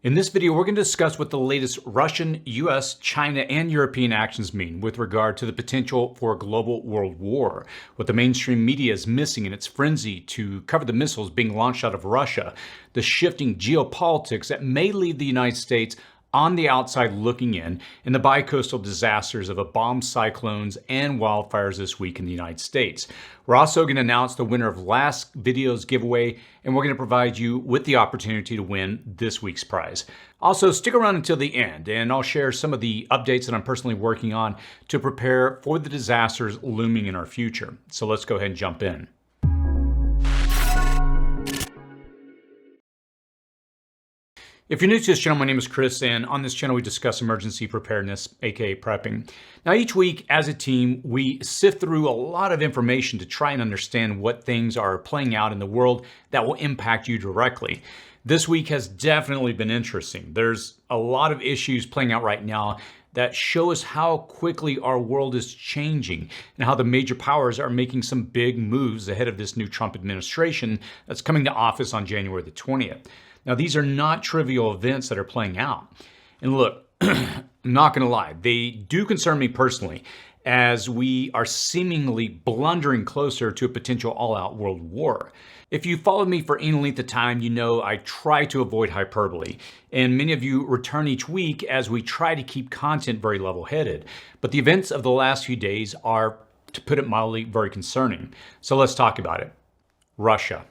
In this video, we're going to discuss what the latest Russian, US, China, and European actions mean with regard to the potential for a global world war, what the mainstream media is missing in its frenzy to cover the missiles being launched out of Russia, the shifting geopolitics that may leave the United States on the outside looking in, and the bicoastal disasters of a bomb cyclones and wildfires this week in the United States. We're also going to announce the winner of last video's giveaway, and we're going to provide you with the opportunity to win this week's prize. Also, stick around until the end, and I'll share some of the updates that I'm personally working on to prepare for the disasters looming in our future. So let's go ahead and jump in. If you're new to this channel, my name is Chris, and on this channel we discuss emergency preparedness, aka prepping. Now each week as a team, we sift through a lot of information to try and understand what things are playing out in the world that will impact you directly. This week has definitely been interesting. There's a lot of issues playing out right now that show us how quickly our world is changing and how the major powers are making some big moves ahead of this new Trump administration that's coming to office on January the 20th. Now, these are not trivial events that are playing out. And look, I'm not going to lie, they do concern me personally as we are seemingly blundering closer to a potential all-out world war. If you followed me for any length of time, you know I try to avoid hyperbole, and many of you return each week as we try to keep content very level-headed. But the events of the last few days are, to put it mildly, very concerning. So let's talk about it. Russia.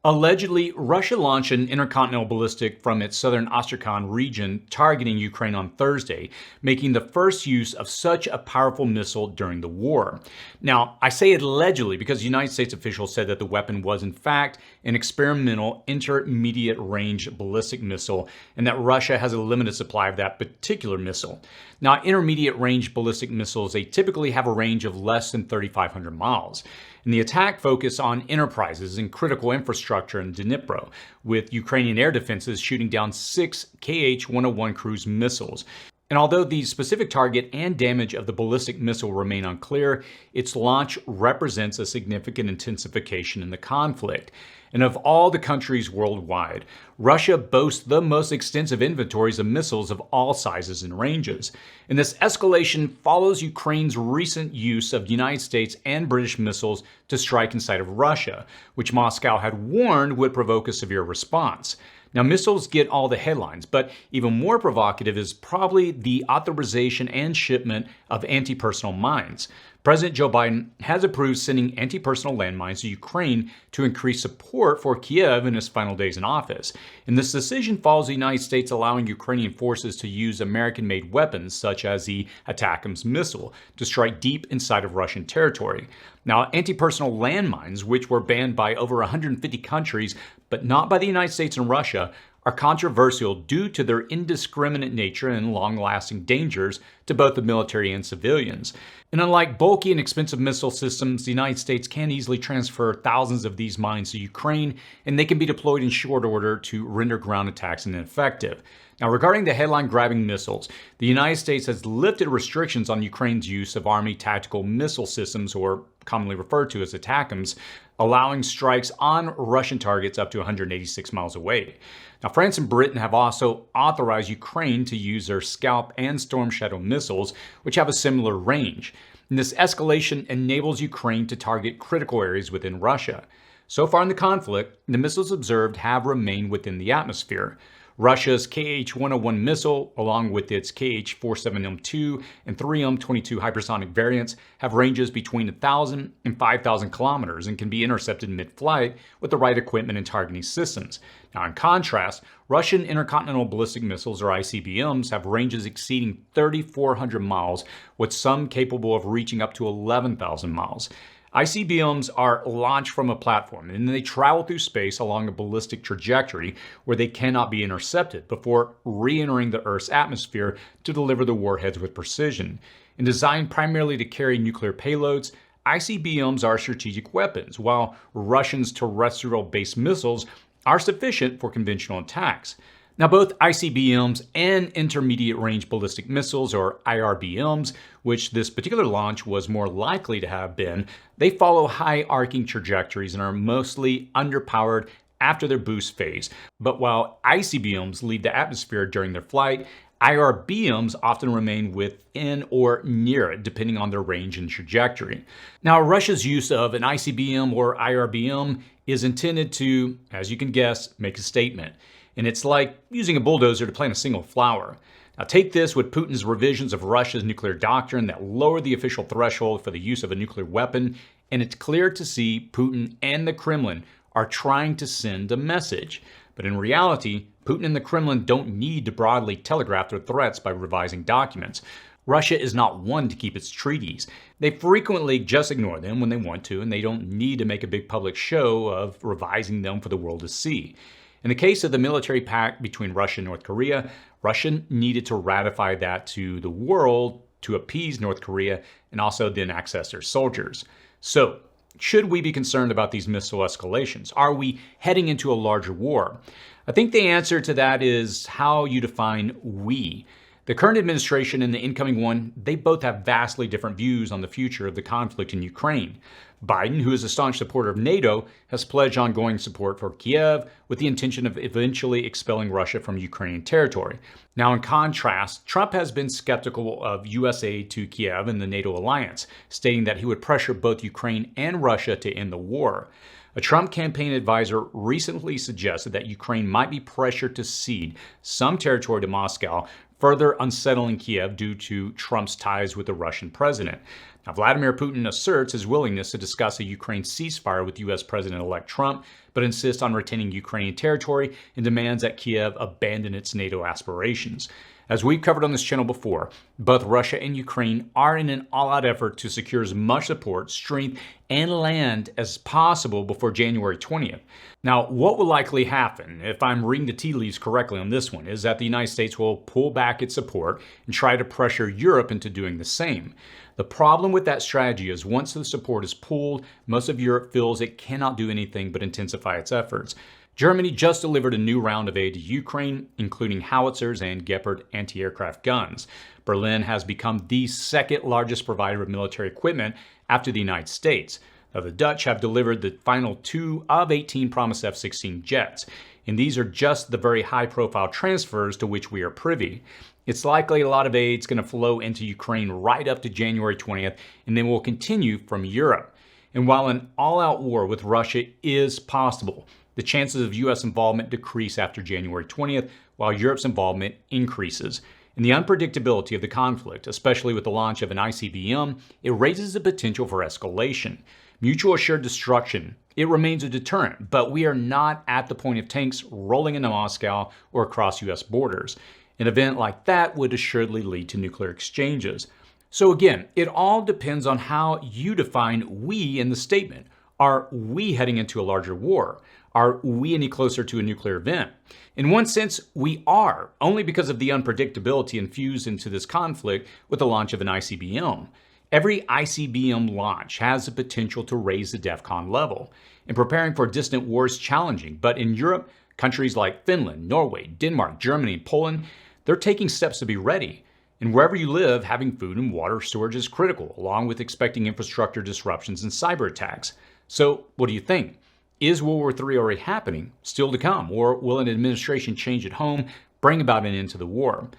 Allegedly, Russia launched an intercontinental ballistic from its southern Astrakhan region targeting Ukraine on Thursday, making the first use of such a powerful missile during the war. Now, I say allegedly because United States officials said that the weapon was in fact an experimental intermediate range ballistic missile and that Russia has a limited supply of that particular missile. Now, intermediate range ballistic missiles, they typically have a range of less than 3,500 miles. And the attack focused on enterprises and critical infrastructure in Dnipro, with Ukrainian air defenses shooting down 6 Kh-101 cruise missiles. And although the specific target and damage of the ballistic missile remain unclear, its launch represents a significant intensification in the conflict. And of all the countries worldwide, Russia boasts the most extensive inventories of missiles of all sizes and ranges. And this escalation follows Ukraine's recent use of United States and British missiles to strike inside of Russia, which Moscow had warned would provoke a severe response. Now, missiles get all the headlines, but even more provocative is probably the authorization and shipment of anti-personnel mines. President Joe Biden has approved sending anti-personnel landmines to Ukraine to increase support for Kiev in his final days in office. And this decision follows the United States allowing Ukrainian forces to use American-made weapons such as the ATACMS missile to strike deep inside of Russian territory. Now, anti-personnel landmines, which were banned by over 150 countries, but not by the United States and Russia, are controversial due to their indiscriminate nature and long-lasting dangers to both the military and civilians. And unlike bulky and expensive missile systems, the United States can easily transfer thousands of these mines to Ukraine, and they can be deployed in short order to render ground attacks ineffective. Now, regarding the headline-grabbing missiles, the United States has lifted restrictions on Ukraine's use of Army tactical missile systems, or commonly referred to as ATACMS, allowing strikes on Russian targets up to 186 miles away. Now, France and Britain have also authorized Ukraine to use their Scalp and Storm Shadow missiles, which have a similar range. And this escalation enables Ukraine to target critical areas within Russia. So far in the conflict, the missiles observed have remained within the atmosphere. Russia's Kh-101 missile, along with its Kh-47M2 and 3M22 hypersonic variants, have ranges between 1,000 and 5,000 kilometers and can be intercepted mid-flight with the right equipment and targeting systems. Now, in contrast, Russian intercontinental ballistic missiles, or ICBMs, have ranges exceeding 3,400 miles, with some capable of reaching up to 11,000 miles. ICBMs are launched from a platform, and they travel through space along a ballistic trajectory where they cannot be intercepted before re-entering the Earth's atmosphere to deliver the warheads with precision. And designed primarily to carry nuclear payloads, ICBMs are strategic weapons, while Russians' terrestrial-based missiles are sufficient for conventional attacks. Now, both ICBMs and intermediate-range ballistic missiles, or IRBMs, which this particular launch was more likely to have been, they follow high arcing trajectories and are mostly underpowered after their boost phase. But while ICBMs leave the atmosphere during their flight, IRBMs often remain within or near it, depending on their range and trajectory. Now, Russia's use of an ICBM or IRBM is intended to, as you can guess, make a statement. And it's like using a bulldozer to plant a single flower. Now, take this with Putin's revisions of Russia's nuclear doctrine that lower the official threshold for the use of a nuclear weapon, and it's clear to see Putin and the Kremlin are trying to send a message. But in reality, Putin and the Kremlin don't need to broadly telegraph their threats by revising documents. Russia is not one to keep its treaties. They frequently just ignore them when they want to, and they don't need to make a big public show of revising them for the world to see. In the case of the military pact between Russia and North Korea, Russia needed to ratify that to the world to appease North Korea and also then access their soldiers. So, should we be concerned about these missile escalations? Are we heading into a larger war? I think the answer to that is how you define we. The current administration and the incoming one, they both have vastly different views on the future of the conflict in Ukraine. Biden, who is a staunch supporter of NATO, has pledged ongoing support for Kiev with the intention of eventually expelling Russia from Ukrainian territory. Now, in contrast, Trump has been skeptical of U.S. aid to Kiev and the NATO alliance, stating that he would pressure both Ukraine and Russia to end the war. A Trump campaign advisor recently suggested that Ukraine might be pressured to cede some territory to Moscow, further unsettling Kiev due to Trump's ties with the Russian president. Now, Vladimir Putin asserts his willingness to discuss a Ukraine ceasefire with U.S. President-elect Trump, but insists on retaining Ukrainian territory and demands that Kiev abandon its NATO aspirations. As we've covered on this channel before, both Russia and Ukraine are in an all-out effort to secure as much support, strength, and land as possible before January 20th. Now, what will likely happen, if I'm reading the tea leaves correctly on this one, is that the United States will pull back its support and try to pressure Europe into doing the same. The problem with that strategy is once the support is pulled, most of Europe feels it cannot do anything but intensify its efforts. Germany just delivered a new round of aid to Ukraine, including howitzers and Gepard anti-aircraft guns. Berlin has become the second largest provider of military equipment after the United States. Now, the Dutch have delivered the final 2 of 18 promised F-16 jets, and these are just the very high-profile transfers to which we are privy. It's likely a lot of aid is going to flow into Ukraine right up to January 20th, and then will continue from Europe. And while an all-out war with Russia is possible, the chances of U.S. involvement decrease after January 20th, while Europe's involvement increases. And the unpredictability of the conflict, especially with the launch of an ICBM, it raises the potential for escalation. Mutual assured destruction, it remains a deterrent, but we are not at the point of tanks rolling into Moscow or across U.S. borders. An event like that would assuredly lead to nuclear exchanges. So again, it all depends on how you define we in the statement. Are we heading into a larger war? Are we any closer to a nuclear event? In one sense, we are, only because of the unpredictability infused into this conflict with the launch of an ICBM. Every ICBM launch has the potential to raise the DEFCON level. And preparing for a distant war is challenging, but in Europe, countries like Finland, Norway, Denmark, Germany, and Poland, they're taking steps to be ready. And wherever you live, having food and water storage is critical, along with expecting infrastructure disruptions and cyber attacks. So, what do you think? Is World War III already happening, still to come, or will an administration change at home bring about an end to the war?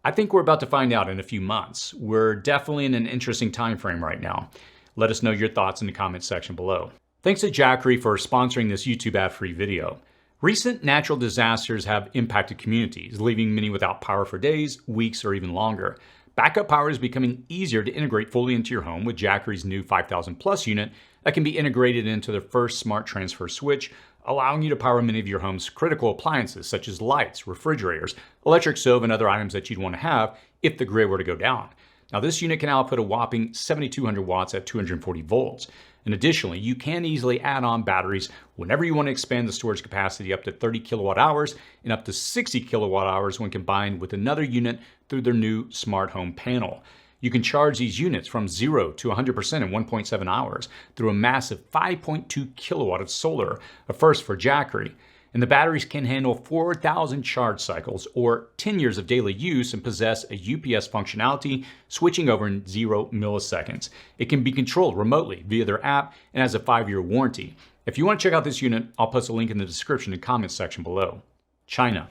I think we're about to find out in a few months. We're definitely in an interesting time frame right now. Let us know your thoughts in the comments section below. Thanks to Jackery for sponsoring this YouTube ad-free video. Recent natural disasters have impacted communities, leaving many without power for days, weeks, or even longer. Backup power is becoming easier to integrate fully into your home with Jackery's new 5000 Plus unit that can be integrated into their first smart transfer switch, allowing you to power many of your home's critical appliances such as lights, refrigerators, electric stove, and other items that you'd want to have if the grid were to go down. Now, this unit can output a whopping 7,200 watts at 240 volts. And additionally, you can easily add on batteries whenever you want to expand the storage capacity up to 30 kilowatt hours and up to 60 kilowatt hours when combined with another unit through their new smart home panel. You can charge these units from 0 to 100% in 1.7 hours through a massive 5.2 kilowatt of solar, a first for Jackery. and the batteries can handle 4,000 charge cycles or 10 years of daily use and possess a UPS functionality, switching over in 0 milliseconds. It can be controlled remotely via their app and has a 5-year warranty. If you want to check out this unit, I'll post a link in the description and comments section below. China.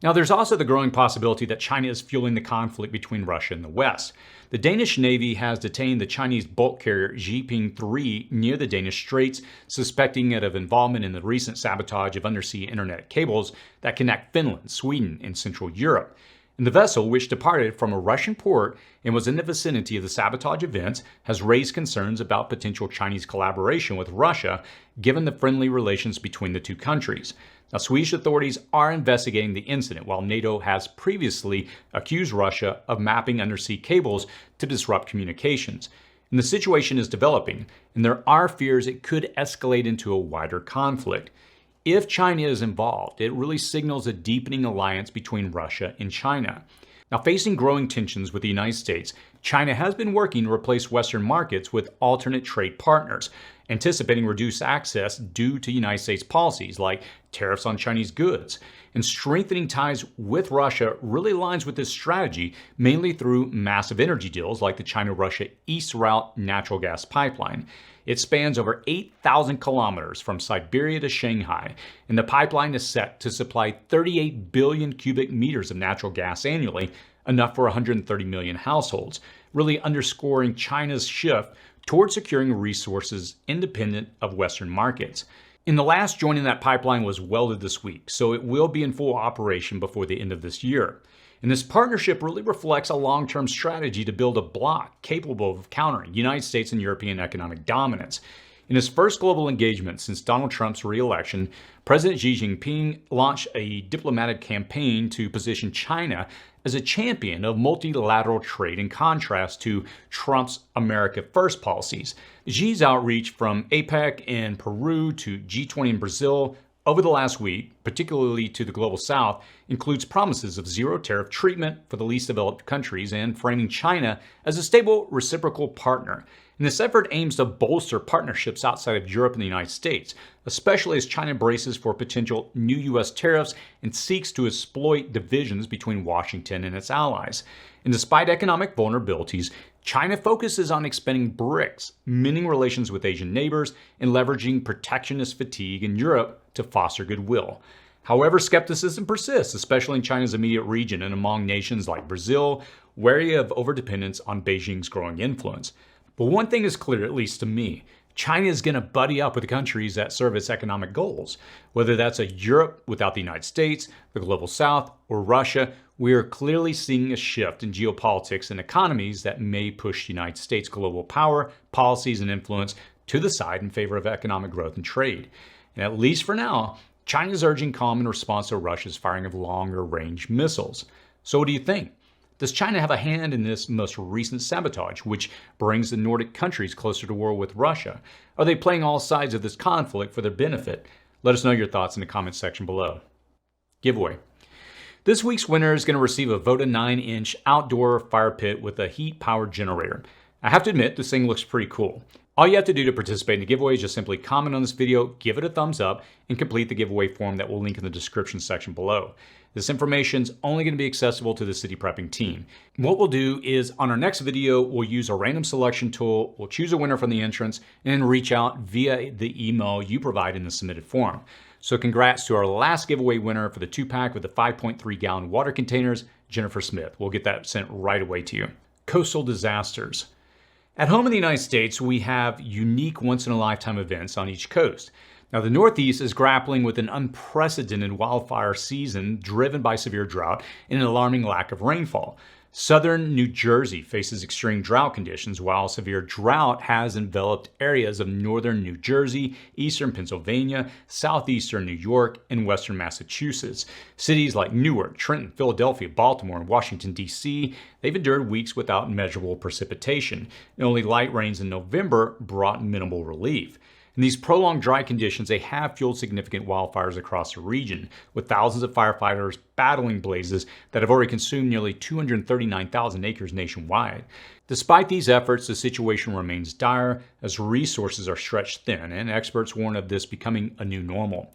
Now, there's also the growing possibility that China is fueling the conflict between Russia and the West. The Danish Navy has detained the Chinese bulk carrier Jackery near the Danish Straits, suspecting it of involvement in the recent sabotage of undersea internet cables that connect Finland, Sweden, and Central Europe. And the vessel, which departed from a Russian port and was in the vicinity of the sabotage events, has raised concerns about potential Chinese collaboration with Russia, given the friendly relations between the two countries. Now, Swedish authorities are investigating the incident, while NATO has previously accused Russia of mapping undersea cables to disrupt communications. And the situation is developing, and there are fears it could escalate into a wider conflict. If China is involved, it really signals a deepening alliance between Russia and China. Now, facing growing tensions with the United States, China has been working to replace Western markets with alternate trade partners, anticipating reduced access due to United States policies like tariffs on Chinese goods. And strengthening ties with Russia really aligns with this strategy, mainly through massive energy deals like the China-Russia East Route natural gas pipeline. It spans over 8,000 kilometers from Siberia to Shanghai, and the pipeline is set to supply 38 billion cubic meters of natural gas annually, enough for 130 million households, really underscoring China's shift toward securing resources independent of Western markets. And the last joint in that pipeline was welded this week, so it will be in full operation before the end of this year. And this partnership really reflects a long-term strategy to build a bloc capable of countering United States and European economic dominance. In his first global engagement since Donald Trump's re-election, President Xi Jinping launched a diplomatic campaign to position China as a champion of multilateral trade in contrast to Trump's America First policies. Xi's outreach from APEC in Peru to G20 in Brazil over the last week, particularly to the Global South, includes promises of zero tariff treatment for the least developed countries and framing China as a stable, reciprocal partner. And this effort aims to bolster partnerships outside of Europe and the United States, especially as China braces for potential new U.S. tariffs and seeks to exploit divisions between Washington and its allies. And despite economic vulnerabilities, China focuses on expanding BRICS, mending relations with Asian neighbors, and leveraging protectionist fatigue in Europe to foster goodwill. However, skepticism persists, especially in China's immediate region and among nations like Brazil, wary of overdependence on Beijing's growing influence. But one thing is clear, at least to me: China is going to buddy up with the countries that serve its economic goals. Whether that's a Europe without the United States, the Global South, or Russia, we are clearly seeing a shift in geopolitics and economies that may push the United States' global power, policies, and influence to the side in favor of economic growth and trade. And at least for now, China is urging calm in response to Russia's firing of longer-range missiles. So what do you think? Does China have a hand in this most recent sabotage, which brings the Nordic countries closer to war with Russia? Are they playing all sides of this conflict for their benefit? Let us know your thoughts in the comments section below. Giveaway. This week's winner is going to receive a WWIII 9-inch outdoor fire pit with a heat-powered generator. I have to admit, this thing looks pretty cool. All you have to do to participate in the giveaway is just simply comment on this video, give it a thumbs up, and complete the giveaway form that we'll link in the description section below. This information is only going to be accessible to the city prepping team. What we'll do is, on our next video, we'll use a random selection tool, we'll choose a winner from the entrance, and then reach out via the email you provide in the submitted form. So congrats to our last giveaway winner for the 2-pack with the 5.3-gallon water containers, Jennifer Smith. We'll get that sent right away to you. Coastal disasters. At home in the United States, we have unique once-in-a-lifetime events on each coast. Now, the Northeast is grappling with an unprecedented wildfire season driven by severe drought and an alarming lack of rainfall. Southern New Jersey faces extreme drought conditions, while severe drought has enveloped areas of northern New Jersey, eastern Pennsylvania, southeastern New York, and western Massachusetts. Cities like Newark, Trenton, Philadelphia, Baltimore, and Washington, D.C., they've endured weeks without measurable precipitation, and only light rains in November brought minimal relief. In these prolonged dry conditions, they have fueled significant wildfires across the region, with thousands of firefighters battling blazes that have already consumed nearly 239,000 acres nationwide. Despite these efforts, the situation remains dire as resources are stretched thin, and experts warn of this becoming a new normal.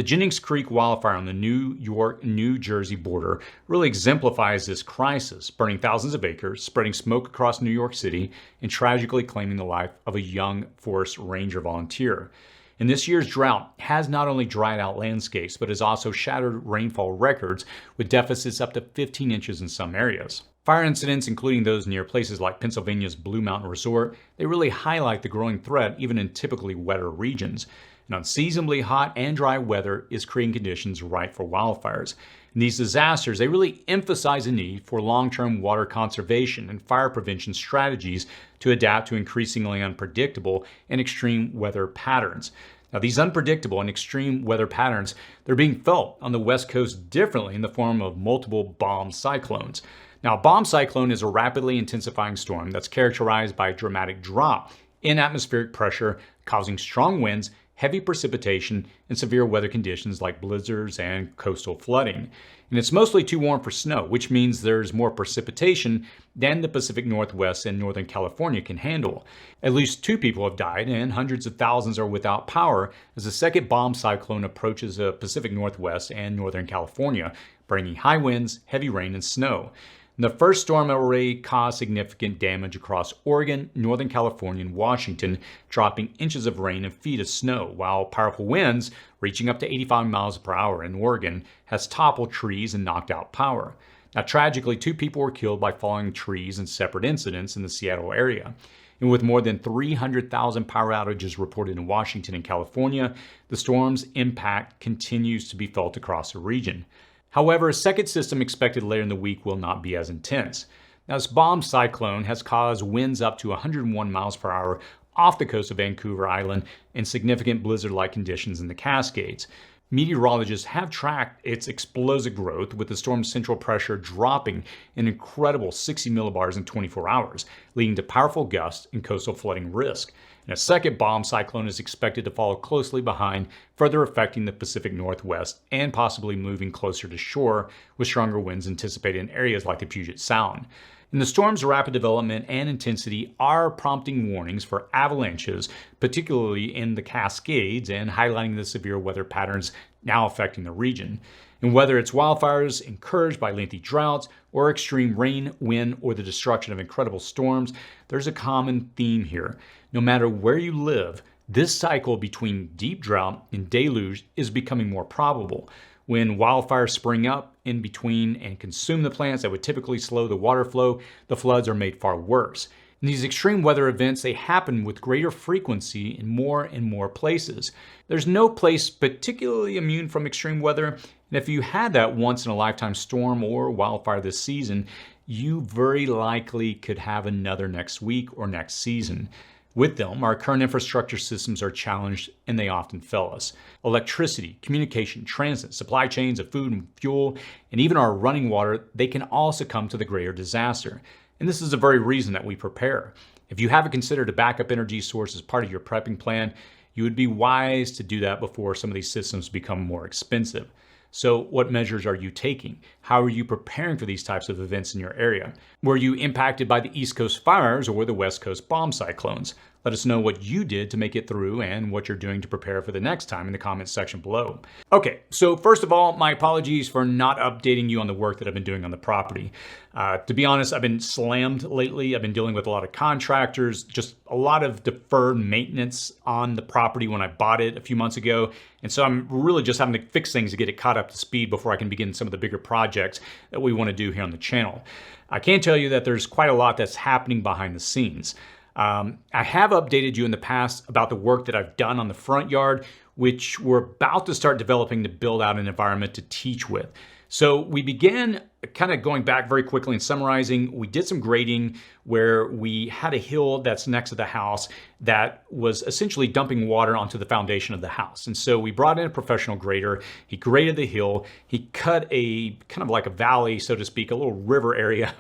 The Jennings Creek wildfire on the New York-New Jersey border really exemplifies this crisis, burning thousands of acres, spreading smoke across New York City, and tragically claiming the life of a young forest ranger volunteer. And this year's drought has not only dried out landscapes, but has also shattered rainfall records with deficits up to 15 inches in some areas. Fire incidents, including those near places like Pennsylvania's Blue Mountain Resort, they really highlight the growing threat even in typically wetter regions. And unseasonably hot and dry weather is creating conditions ripe for wildfires. And these disasters, they really emphasize the need for long-term water conservation and fire prevention strategies to adapt to increasingly unpredictable and extreme weather patterns. Now, these unpredictable and extreme weather patterns, they're being felt on the West Coast differently in the form of multiple bomb cyclones. Now, a bomb cyclone is a rapidly intensifying storm that's characterized by a dramatic drop in atmospheric pressure, causing strong winds, heavy precipitation, and severe weather conditions like blizzards and coastal flooding. And it's mostly too warm for snow, which means there's more precipitation than the Pacific Northwest and Northern California can handle. At least 2 people have died and hundreds of thousands are without power as a second bomb cyclone approaches the Pacific Northwest and Northern California, bringing high winds, heavy rain, and snow. The first storm already caused significant damage across Oregon, Northern California, and Washington, dropping inches of rain and feet of snow, while powerful winds, reaching up to 85 miles per hour in Oregon, has toppled trees and knocked out power. Now, tragically, 2 people were killed by falling trees in separate incidents in the Seattle area. And with more than 300,000 power outages reported in Washington and California, the storm's impact continues to be felt across the region. However, a second system expected later in the week will not be as intense. Now, this bomb cyclone has caused winds up to 101 miles per hour off the coast of Vancouver Island and significant blizzard-like conditions in the Cascades. Meteorologists have tracked its explosive growth, with the storm's central pressure dropping an incredible 60 millibars in 24 hours, leading to powerful gusts and coastal flooding risk. And a second bomb cyclone is expected to follow closely behind, further affecting the Pacific Northwest and possibly moving closer to shore, with stronger winds anticipated in areas like the Puget Sound. And the storm's rapid development and intensity are prompting warnings for avalanches, particularly in the Cascades, and highlighting the severe weather patterns now affecting the region. And whether it's wildfires encouraged by lengthy droughts or extreme rain, wind, or the destruction of incredible storms, there's a common theme here. No matter where you live, this cycle between deep drought and deluge is becoming more probable. When wildfires spring up in between and consume the plants that would typically slow the water flow, the floods are made far worse. And these extreme weather events, they happen with greater frequency in more and more places. There's no place particularly immune from extreme weather, and if you had that once in a lifetime storm or wildfire this season, you very likely could have another next week or next season. With them, our current infrastructure systems are challenged and they often fail us. Electricity, communication, transit, supply chains of food and fuel, and even our running water, they can all succumb to the greater disaster. And this is the very reason that we prepare. If you haven't considered a backup energy source as part of your prepping plan, you would be wise to do that before some of these systems become more expensive. So what measures are you taking? How are you preparing for these types of events in your area? Were you impacted by the East Coast fires or the West Coast bomb cyclones? Let us know what you did to make it through and what you're doing to prepare for the next time in the comments section below. Okay, so first of all, my apologies for not updating you on the work that I've been doing on the property. To be honest, I've been slammed lately. I've been dealing with a lot of contractors, just a lot of deferred maintenance on the property when I bought it a few months ago. And so I'm really just having to fix things to get it caught up to speed before I can begin some of the bigger projects that we want to do here on the channel. I can tell you that there's quite a lot that's happening behind the scenes. I have updated you in the past about the work that I've done on the front yard, which we're about to start developing to build out an environment to teach with. So we began kind of going back very quickly and summarizing. We did some grading where we had a hill that's next to the house that was essentially dumping water onto the foundation of the house. And so we brought in a professional grader. He graded the hill. He cut a kind of like a valley, so to speak, a little river area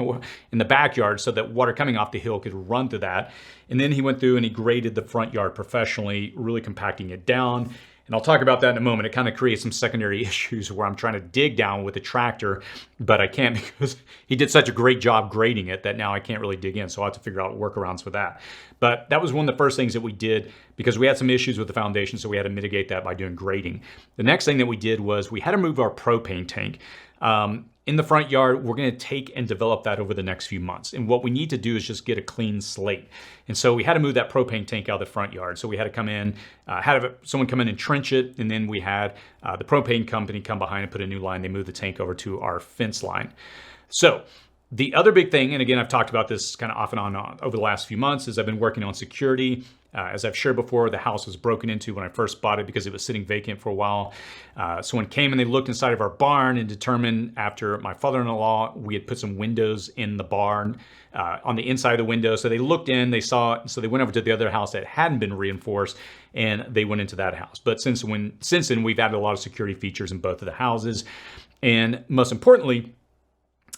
in the backyard so that water coming off the hill could run through that. And then he went through and he graded the front yard professionally, really compacting it down. And I'll talk about that in a moment. It kind of creates some secondary issues where I'm trying to dig down with the tractor, but I can't because he did such a great job grading it that now I can't really dig in. So I'll have to figure out workarounds for that. But that was one of the first things that we did because we had some issues with the foundation, so we had to mitigate that by doing grading. The next thing that we did was we had to move our propane tank. In the front yard, we're going to take and develop that over the next few months. And what we need to do is just get a clean slate. And so we had to move that propane tank out of the front yard. So we had to come in, had someone come in and trench it. And then we had the propane company come behind and put a new line. They moved the tank over to our fence line. So the other big thing, and again, I've talked about this kind of off and on over the last few months, is I've been working on security. As I've shared before, the house was broken into when I first bought it because it was sitting vacant for a while. Someone came and they looked inside of our barn and determined after my father-in-law, we had put some windows in the barn on the inside of the window. So they looked in, they saw it, so they went over to the other house that hadn't been reinforced and they went into that house. But since then, we've added a lot of security features in both of the houses. And most importantly,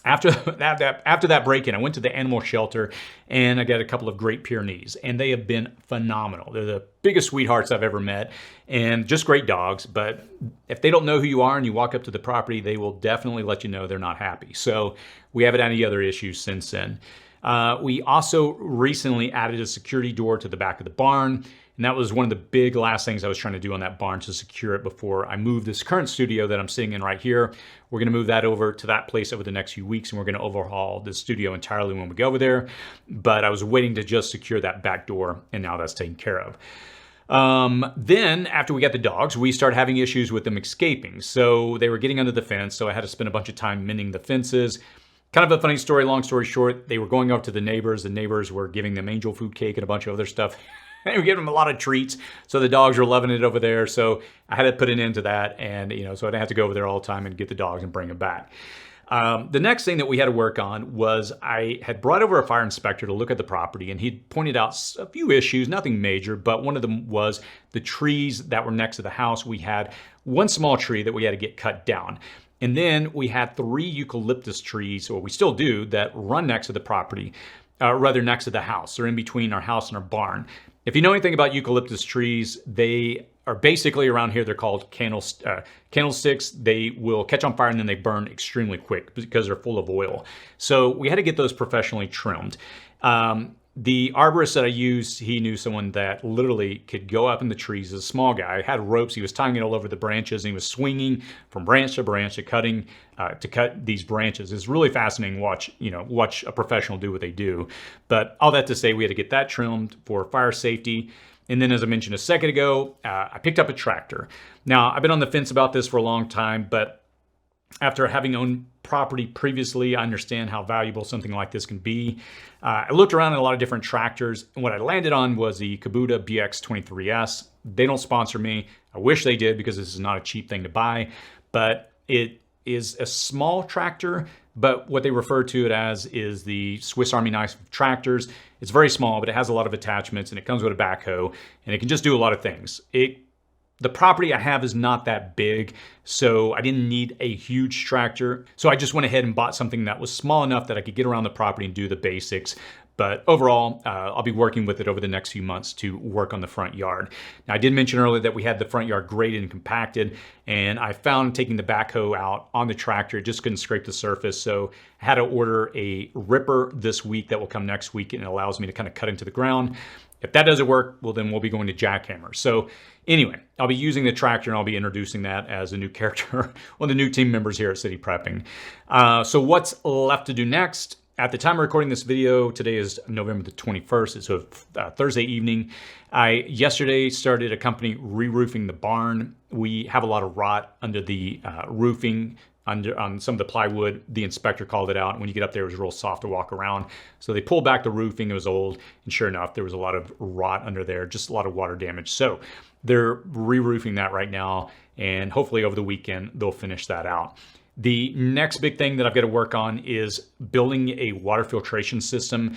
after that break-in, I went to the animal shelter and I got a couple of Great Pyrenees, and they have been phenomenal. They're the biggest sweethearts I've ever met and just great dogs. But if they don't know who you are and you walk up to the property, they will definitely let you know they're not happy. So we haven't had any other issues since then. We also recently added a security door to the back of the barn. And that was one of the big last things I was trying to do on that barn to secure it before I move this current studio that I'm sitting in right here. We're going to move that over to that place over the next few weeks, and we're going to overhaul the studio entirely when we go over there. But I was waiting to just secure that back door, and now that's taken care of. Then after we got the dogs, we started having issues with them escaping. So they were getting under the fence, so I had to spend a bunch of time mending the fences. Kind of a funny story, long story short, they were going up to the neighbors. The neighbors were giving them angel food cake and a bunch of other stuff. And we gave them a lot of treats. So the dogs were loving it over there. So I had to put an end to that. And, so I didn't have to go over there all the time and get the dogs and bring them back. The next thing that we had to work on was I had brought over a fire inspector to look at the property, and he'd pointed out a few issues, nothing major, but one of them was the trees that were next to the house. We had one small tree that we had to get cut down. And then we had 3 eucalyptus trees, or we still do, that run next to the property, rather next to the house. They're in between our house and our barn. If you know anything about eucalyptus trees, they are basically around here, they're called candlesticks. They will catch on fire and then they burn extremely quick because they're full of oil. So we had to get those professionally trimmed. The arborist that I used, he knew someone that literally could go up in the trees. As a small guy, had ropes. He was tying it all over the branches, and he was swinging from branch to branch to cut these branches. It's really fascinating to watch a professional do what they do. But all that to say, we had to get that trimmed for fire safety. And then, as I mentioned a second ago, I picked up a tractor. Now, I've been on the fence about this for a long time, but after having owned property previously, I understand how valuable something like this can be. I looked around at a lot of different tractors, and what I landed on was the Kubota BX23S. They don't sponsor me. I wish they did because this is not a cheap thing to buy, but it is a small tractor, but what they refer to it as is the Swiss Army knife of tractors. It's very small, but it has a lot of attachments, and it comes with a backhoe, and it can just do a lot of things. The property I have is not that big, so I didn't need a huge tractor. So I just went ahead and bought something that was small enough that I could get around the property and do the basics. But overall, I'll be working with it over the next few months to work on the front yard. Now, I did mention earlier that we had the front yard graded and compacted, and I found taking the backhoe out on the tractor, it just couldn't scrape the surface. So I had to order a ripper this week that will come next week, and it allows me to kind of cut into the ground. If that doesn't work, well, then we'll be going to jackhammer. So anyway, I'll be using the tractor, and I'll be introducing that as a new character, one of the new team members here at City Prepping. So what's left to do next? At the time of recording this video, today is November the 21st. It's a Thursday evening. I yesterday started a company re-roofing the barn. We have a lot of rot under the roofing, on some of the plywood. The inspector called it out, and when you get up there, it was real soft to walk around. So they pulled back the roofing. It was old, and sure enough, there was a lot of rot under there, just a lot of water damage. So they're re-roofing that right now, and hopefully over the weekend, they'll finish that out. The next big thing that I've got to work on is building a water filtration system.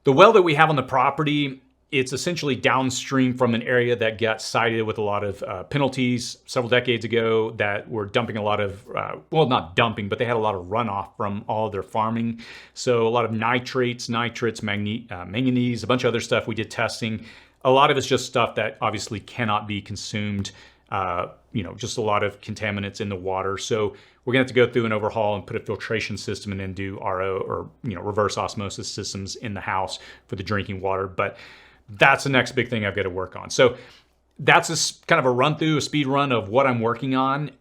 The well that we have on the property, it's essentially downstream from an area that got cited with a lot of penalties several decades ago that were dumping a lot of, well, not dumping, but they had a lot of runoff from all of their farming. So a lot of nitrates, manganese, a bunch of other stuff. We did testing. A lot of it's just stuff that obviously cannot be consumed just a lot of contaminants in the water. So we're gonna have to go through an overhaul and put a filtration system and then do RO or reverse osmosis systems in the house for the drinking water. But that's the next big thing I've got to work on. So that's kind of a run through, a speed run of what I'm working on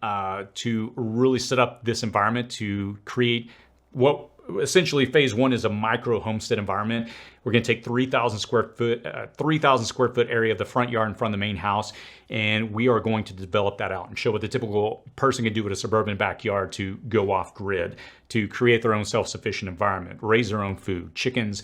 to really set up this environment to create what essentially phase one is a micro homestead environment. We're going to take 3,000 square foot area of the front yard in front of the main house, and we are going to develop that out and show what the typical person can do with a suburban backyard to go off grid, to create their own self-sufficient environment, raise their own food, chickens.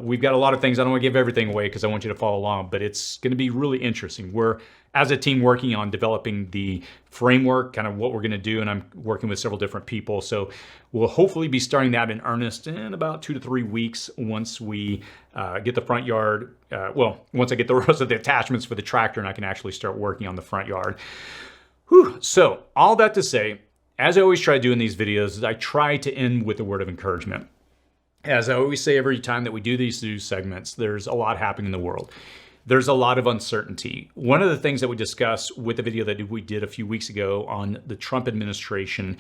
We've got a lot of things. I don't want to give everything away because I want you to follow along, but it's going to be really interesting. We're, as a team, working on developing the framework, kind of what we're going to do, and I'm working with several different people. So we'll hopefully be starting that in earnest in about 2 to 3 weeks once we get the front yard. Once I get the rest of the attachments for the tractor and I can actually start working on the front yard. Whew. So all that to say, as I always try to do in these videos, is I try to end with a word of encouragement. As I always say every time that we do these news segments, there's a lot happening in the world. There's a lot of uncertainty. One of the things that we discussed with the video that we did a few weeks ago on the Trump administration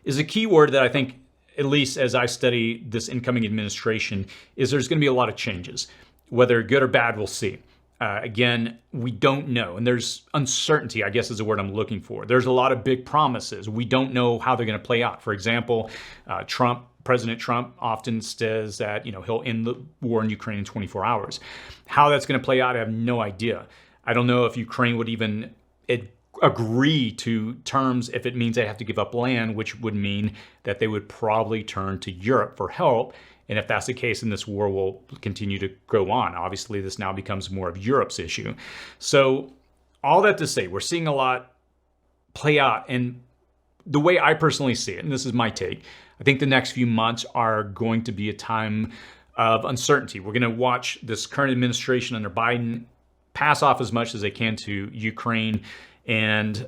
is a key word that I think, at least as I study this incoming administration, is there's going to be a lot of changes. Whether good or bad, we'll see. Again, we don't know. And there's uncertainty, I guess is the word I'm looking for. There's a lot of big promises. We don't know how they're going to play out. For example, President Trump often says that he'll end the war in Ukraine in 24 hours. How that's going to play out, I have no idea. I don't know if Ukraine would even agree to terms if it means they have to give up land, which would mean that they would probably turn to Europe for help. And if that's the case, then this war will continue to go on. Obviously, this now becomes more of Europe's issue. So all that to say, we're seeing a lot play out. And the way I personally see it, and this is my take, I think the next few months are going to be a time of uncertainty. We're going to watch this current administration under Biden pass off as much as they can to Ukraine, and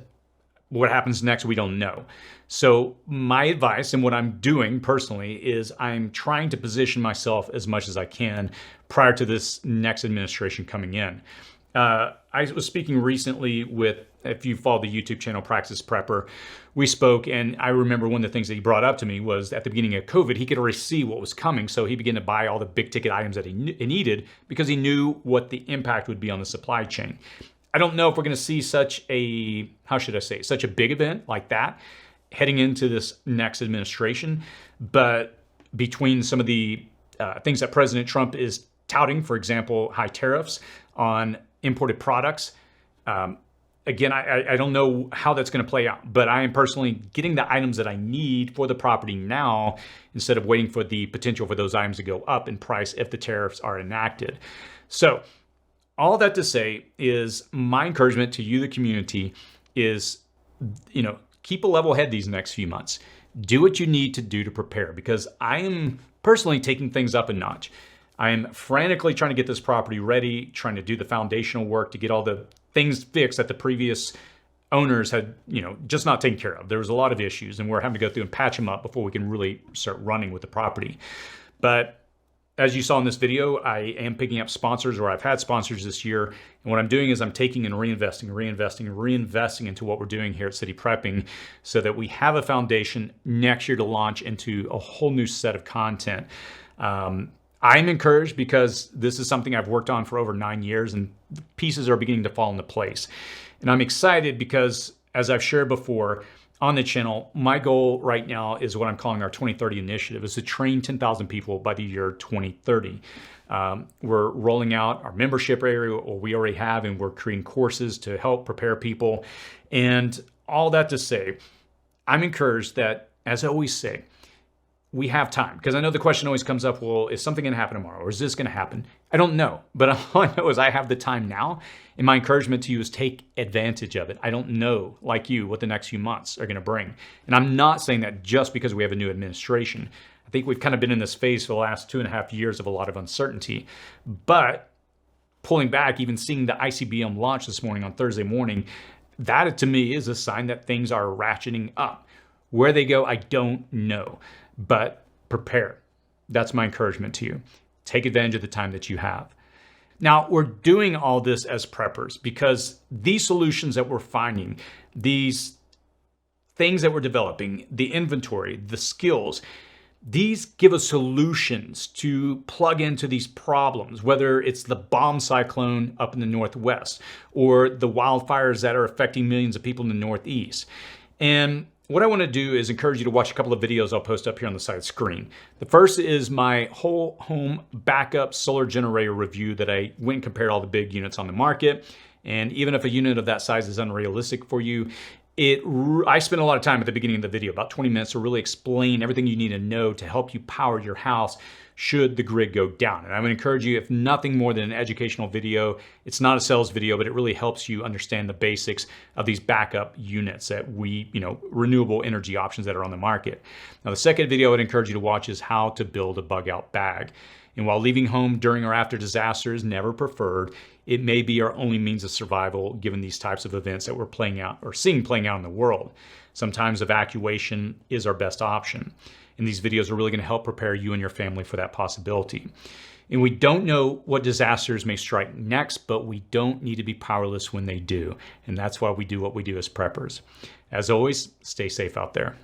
what happens next, we don't know. So my advice and what I'm doing personally is I'm trying to position myself as much as I can prior to this next administration coming in. I was speaking recently with, if you follow the YouTube channel Practice Prepper, we spoke, and I remember one of the things that he brought up to me was at the beginning of COVID, he could already see what was coming. So he began to buy all the big ticket items that he needed because he knew what the impact would be on the supply chain. I don't know if we're going to see such a big event like that heading into this next administration. But between some of the things that President Trump is touting, for example, high tariffs on imported products, again, I don't know how that's going to play out, but I am personally getting the items that I need for the property now instead of waiting for the potential for those items to go up in price if the tariffs are enacted. So all that to say is my encouragement to you, the community, is, keep a level head these next few months. Do what you need to do to prepare, because I am personally taking things up a notch. I am frantically trying to get this property ready, trying to do the foundational work to get all the things fixed that the previous owners had, just not taken care of. There was a lot of issues, and we're having to go through and patch them up before we can really start running with the property. But as you saw in this video, I am picking up sponsors, or I've had sponsors this year. And what I'm doing is I'm taking and reinvesting into what we're doing here at City Prepping so that we have a foundation next year to launch into a whole new set of content. I'm encouraged because this is something I've worked on for over 9 years, and the pieces are beginning to fall into place. And I'm excited because, as I've shared before on the channel, my goal right now is what I'm calling our 2030 initiative, is to train 10,000 people by the year 2030. We're rolling out our membership area, or we already have, and we're creating courses to help prepare people. And all that to say, I'm encouraged that, as I always say, we have time, because I know the question always comes up, well, is something going to happen tomorrow, or is this going to happen? I don't know, but all I know is I have the time now, and my encouragement to you is take advantage of it. I don't know, like you, what the next few months are going to bring. And I'm not saying that just because we have a new administration. I think we've kind of been in this phase for the last 2.5 years of a lot of uncertainty. But pulling back, even seeing the ICBM launch this morning on Thursday morning, that to me is a sign that things are ratcheting up. Where they go, I don't know. But prepare. That's my encouragement to you. Take advantage of the time that you have. Now, we're doing all this as preppers because these solutions that we're finding, these things that we're developing, the inventory, the skills, these give us solutions to plug into these problems, whether it's the bomb cyclone up in the Northwest or the wildfires that are affecting millions of people in the Northeast. And what I want to do is encourage you to watch a couple of videos I'll post up here on the side screen. The first is my whole home backup solar generator review that I went and compared all the big units on the market. And even if a unit of that size is unrealistic for you, I spent a lot of time at the beginning of the video, about 20 minutes, to really explain everything you need to know to help you power your house should the grid go down. And I would encourage you, if nothing more than an educational video, it's not a sales video, but it really helps you understand the basics of these backup units that renewable energy options that are on the market. Now, the second video I would encourage you to watch is how to build a bug out bag. And while leaving home during or after disaster is never preferred, it may be our only means of survival given these types of events that we're playing out or seeing playing out in the world. Sometimes evacuation is our best option. And these videos are really going to help prepare you and your family for that possibility. And we don't know what disasters may strike next, but we don't need to be powerless when they do. And that's why we do what we do as preppers. As always, stay safe out there.